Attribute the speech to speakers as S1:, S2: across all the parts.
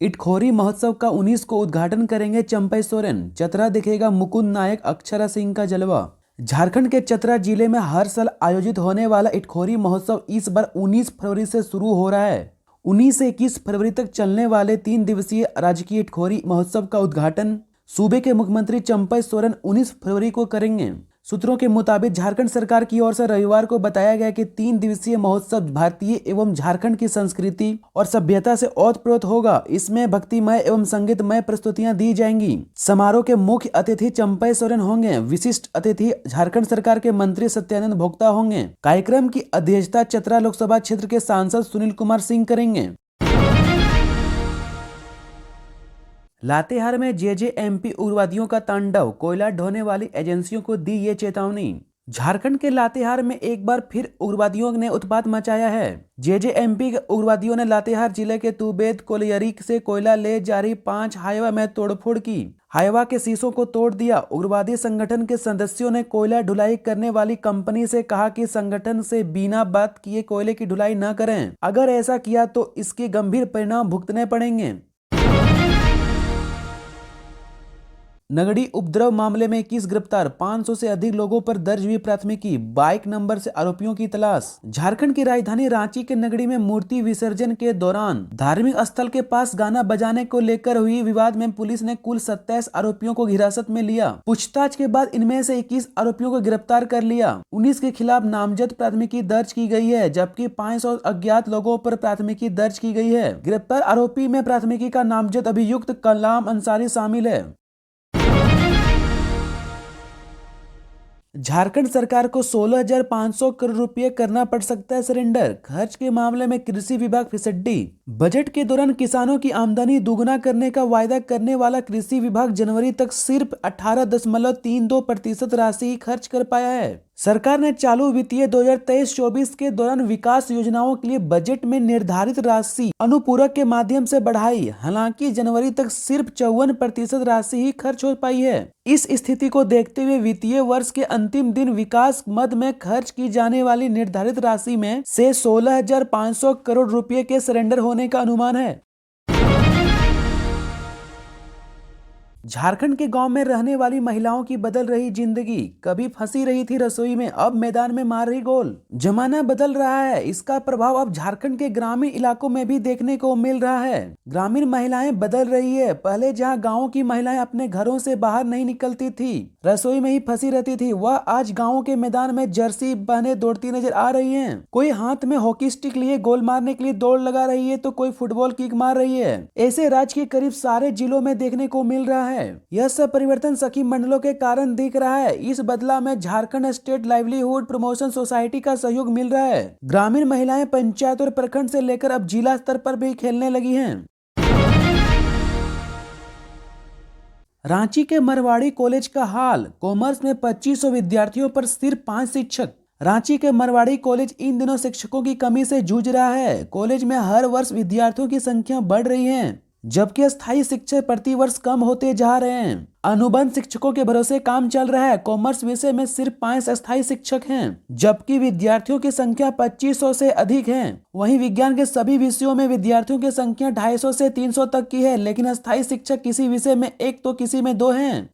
S1: इटखोरी महोत्सव का 19 को उद्घाटन करेंगे चंपई सोरेन। चतरा दिखेगा मुकुंद नायक अक्षरा सिंह का जलवा। झारखंड के चतरा जिले में हर साल आयोजित होने वाला इटखोरी महोत्सव इस बार 19 फरवरी से शुरू हो रहा है। 19 से 21 फरवरी तक चलने वाले 3 दिवसीय राजकीय इटखोरी महोत्सव का उद्घाटन सूबे के मुख्यमंत्री चंपई सोरेन 19 फरवरी को करेंगे। सूत्रों के मुताबिक झारखंड सरकार की ओर से रविवार को बताया गया कि 3 दिवसीय महोत्सव भारतीय एवं झारखंड की संस्कृति और सभ्यता से ओतप्रोत होगा। इसमें भक्तिमय एवं संगीतमय प्रस्तुतियां दी जाएंगी। समारोह के मुख्य अतिथि चंपई सोरेन होंगे। विशिष्ट अतिथि झारखंड सरकार के मंत्री सत्यानंद भोक्ता होंगे। कार्यक्रम की अध्यक्षता चतरा लोकसभा क्षेत्र के सांसद सुनील कुमार सिंह करेंगे। लातेहार में जेजेएमपी उग्रवादियों का तांडव, कोयला ढोने वाली एजेंसियों को दी ये चेतावनी। झारखंड के लातेहार में एक बार फिर उग्रवादियों ने उत्पात मचाया है। जेजेएमपी के उग्रवादियों ने लातेहार जिले के तुबेद कोलियरी से कोयला ले जा रही 5 हाईवा में तोड़फोड़ की। हाईवा के शीशों को तोड़ दिया। उग्रवादी संगठन के सदस्यों ने कोयला ढुलाई करने वाली कंपनी से कहा कि संगठन से बिना बात किए कोयले की ढुलाई न करें। अगर ऐसा किया तो इसके गंभीर परिणाम भुगतने पड़ेंगे। नगड़ी उपद्रव मामले में 21 गिरफ्तार, 500 से अधिक लोगों पर दर्ज हुई प्राथमिकी, बाइक नंबर से आरोपियों की तलाश। झारखंड की राजधानी रांची के नगड़ी में मूर्ति विसर्जन के दौरान धार्मिक स्थल के पास गाना बजाने को लेकर हुई विवाद में पुलिस ने कुल 27 आरोपियों को हिरासत में लिया। पूछताछ के बाद इनमें से 21 आरोपियों को गिरफ्तार कर लिया। 19 के खिलाफ नामजद प्राथमिकी दर्ज की गई है, जबकि 500 अज्ञात लोगों पर प्राथमिकी दर्ज की गई है। गिरफ्तार आरोपी में प्राथमिकी का नामजद अभियुक्त कलाम अंसारी शामिल है। झारखंड सरकार को 16,500 करोड़ रुपए करना पड़ सकता है सरेंडर, खर्च के मामले में कृषि विभाग फिसड्डी। बजट के दौरान किसानों की आमदनी दुगना करने का वायदा करने वाला कृषि विभाग जनवरी तक सिर्फ 18.32% राशि ही खर्च कर पाया है। सरकार ने चालू वित्तीय 2023-24 के दौरान विकास योजनाओं के लिए बजट में निर्धारित राशि अनुपूरक के माध्यम से बढ़ाई। हालांकि जनवरी तक सिर्फ 54% राशि ही खर्च हो पाई है। इस स्थिति को देखते हुए वित्तीय वर्ष के अंतिम दिन विकास मद में खर्च की जाने वाली निर्धारित राशि में से 16,500 करोड़ रुपए के सरेंडर होने का अनुमान है। झारखंड के गांव में रहने वाली महिलाओं की बदल रही जिंदगी। कभी फंसी रही थी रसोई में, अब मैदान में मार रही गोल। जमाना बदल रहा है, इसका प्रभाव अब झारखंड के ग्रामीण इलाकों में भी देखने को मिल रहा है। ग्रामीण महिलाएं बदल रही है। पहले जहां गाँव की महिलाएं अपने घरों से बाहर नहीं निकलती थी, रसोई में ही फंसी रहती थी, वह आज गाँव के मैदान में जर्सी पहने दौड़ती नजर आ रही है। कोई हाथ में हॉकी स्टिक लिए गोल मारने के लिए दौड़ लगा रही है, तो कोई फुटबॉल किक मार रही है। ऐसे राज्य के करीब सारे जिलों में देखने को मिल रहा है। यह सब परिवर्तन सखी मंडलों के कारण दिख रहा है। इस बदलाव में Jharkhand state livelihood promotion society का सहयोग मिल रहा है। ग्रामीण महिलाएं पंचायत और प्रखंड से लेकर अब जिला स्तर पर भी खेलने लगी हैं। रांची के मरवाड़ी कॉलेज का हाल, कॉमर्स में 2500 विद्यार्थियों पर सिर्फ 5 शिक्षक। रांची के मरवाड़ी कॉलेज इन दिनों शिक्षकों की कमी से जूझ रहा है। कॉलेज में हर वर्ष विद्यार्थियों की संख्या बढ़ रही है, जबकि अस्थायी शिक्षक प्रति वर्ष कम होते जा रहे हैं। अनुबंध शिक्षकों के भरोसे काम चल रहा है। कॉमर्स विषय में सिर्फ 5 अस्थायी शिक्षक हैं, जबकि विद्यार्थियों की संख्या 2500 से अधिक है। वहीं विज्ञान के सभी विषयों में विद्यार्थियों की संख्या 250 से 300 तक की है, लेकिन अस्थायी शिक्षक किसी विषय में 1 तो किसी में 2 हैं।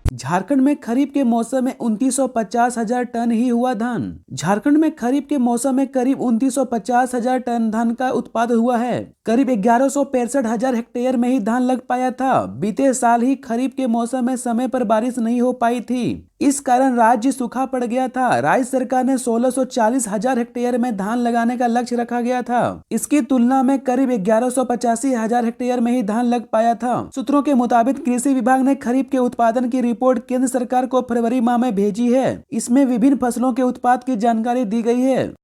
S1: झारखंड में खरीफ के मौसम में 2950,000 टन ही हुआ धान। झारखंड में खरीफ के मौसम में करीब 2950,000 टन धान का उत्पादन हुआ है। करीब 1165,000 हेक्टेयर में ही धान लग पाया था। बीते साल ही खरीफ के मौसम में समय पर बारिश नहीं हो पाई थी, इस कारण राज्य सूखा पड़ गया था। राज्य सरकार ने 1640,000 हेक्टेयर में धान लगाने का लक्ष्य रखा गया था। इसकी तुलना में करीब 1185,000 हेक्टेयर में ही धान लग पाया था। सूत्रों के मुताबिक कृषि विभाग ने खरीफ के उत्पादन की रिपोर्ट केंद्र सरकार को फरवरी माह में भेजी है। इसमें विभिन्न फसलों के उत्पाद की जानकारी दी गई है।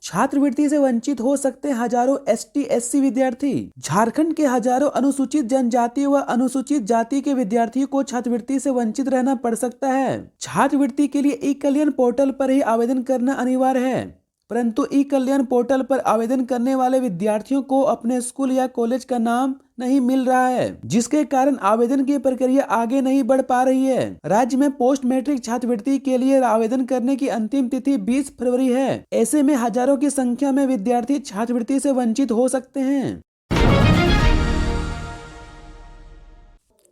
S1: छात्रवृत्ति से वंचित हो सकते हजारों ST-SC विद्यार्थी। झारखंड के हजारों अनुसूचित जनजाति व अनुसूचित जाति के विद्यार्थियों को छात्रवृत्ति से वंचित रहना पड़ सकता है। छात्रवृत्ति के लिए ई कल्याण पोर्टल पर ही आवेदन करना अनिवार्य है। परंतु ई कल्याण पोर्टल पर आवेदन करने वाले विद्यार्थियों को अपने स्कूल या कॉलेज का नाम नहीं मिल रहा है, जिसके कारण आवेदन की प्रक्रिया आगे नहीं बढ़ पा रही है। राज्य में पोस्ट मैट्रिक छात्रवृत्ति के लिए आवेदन करने की अंतिम तिथि 20 फरवरी है। ऐसे में हजारों की संख्या में विद्यार्थी छात्रवृत्ति से वंचित हो सकते हैं।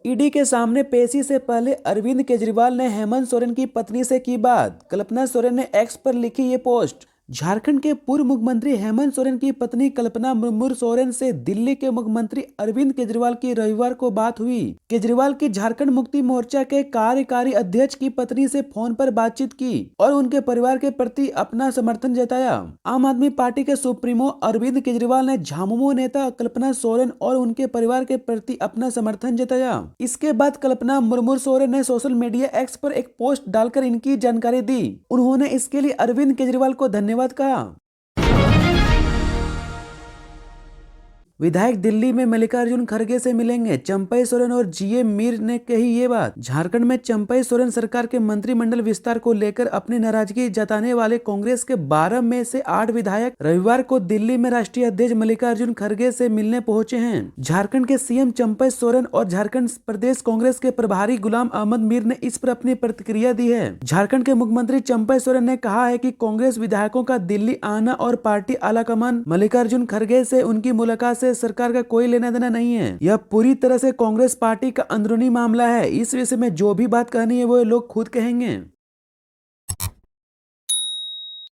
S1: ईडी के सामने पेशी से पहले अरविंद केजरीवाल ने हेमंत सोरेन की पत्नी से की बात। कल्पना सोरेन ने एक्स पर लिखी ये पोस्ट। झारखंड के पूर्व मुख्यमंत्री हेमंत सोरेन की पत्नी कल्पना मुर्मू सोरेन से दिल्ली के मुख्यमंत्री अरविंद केजरीवाल की रविवार को बात हुई। केजरीवाल की झारखंड मुक्ति मोर्चा के कार्यकारी अध्यक्ष की पत्नी से फोन पर बातचीत की और उनके परिवार के प्रति अपना समर्थन जताया। आम आदमी पार्टी के सुप्रीमो अरविंद केजरीवाल ने झामुमो नेता कल्पना सोरेन और उनके परिवार के प्रति अपना समर्थन जताया। इसके बाद कल्पना मुर्मू सोरेन ने सोशल मीडिया एक्स पर एक पोस्ट डालकर इनकी जानकारी दी। उन्होंने इसके लिए अरविंद केजरीवाल को धन्यवाद कहा। विधायक दिल्ली में मल्लिकार्जुन खड़गे से मिलेंगे। चंपई सोरेन और जीए मीर ने कही ये बात। झारखंड में चंपई सोरेन सरकार के मंत्रिमंडल विस्तार को लेकर अपनी नाराजगी जताने वाले कांग्रेस के 12 में से 8 विधायक रविवार को दिल्ली में राष्ट्रीय अध्यक्ष मल्लिकार्जुन खड़गे से मिलने पहुंचे हैं। झारखंड के सीएम चंपई सोरेन और झारखंड प्रदेश कांग्रेस के प्रभारी गुलाम अहमद मीर ने इस पर अपनी प्रतिक्रिया दी है। झारखंड के मुख्यमंत्री चंपई सोरेन ने कहा है कि कांग्रेस विधायकों का दिल्ली आना और पार्टी आलाकमान मल्लिकार्जुन खड़गे से उनकी मुलाकात से सरकार का कोई लेना देना नहीं है। यह पूरी तरह से कांग्रेस पार्टी का अंदरूनी मामला है। इस विषय में जो भी बात कहनी है वो लोग खुद कहेंगे।